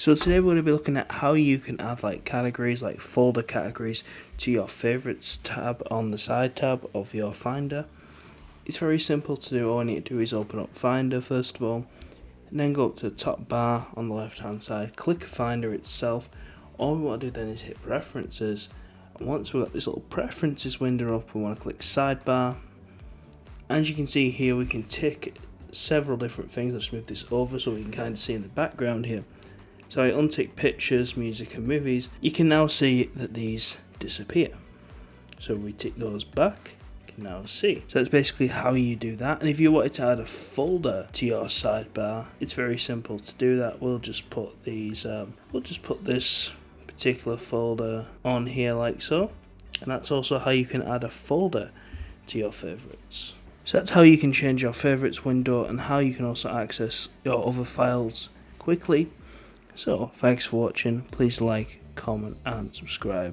So today we're going to be looking at how you can add like categories, like folder categories, to your favorites tab on the side tab of your Finder. It's very simple to do. All you need to do is open up Finder first of all, and then go up to the top bar on the left hand side, click Finder itself. All we want to do then is hit Preferences, and once we've got this little Preferences window up, we want to click Sidebar. As you can see here, we can tick several different things. I'll just move this over so we can kind of see in the background here. So I untick pictures, music and movies. You can now see that these disappear. So we tick those back, you can now see. So that's basically how you do that. And if you wanted to add a folder to your sidebar, it's very simple to do that. We'll just put these, this particular folder on here like so. And that's also how you can add a folder to your favorites. So that's how you can change your favorites window and how you can also access your other files quickly. So, thanks for watching. Please like, comment and subscribe.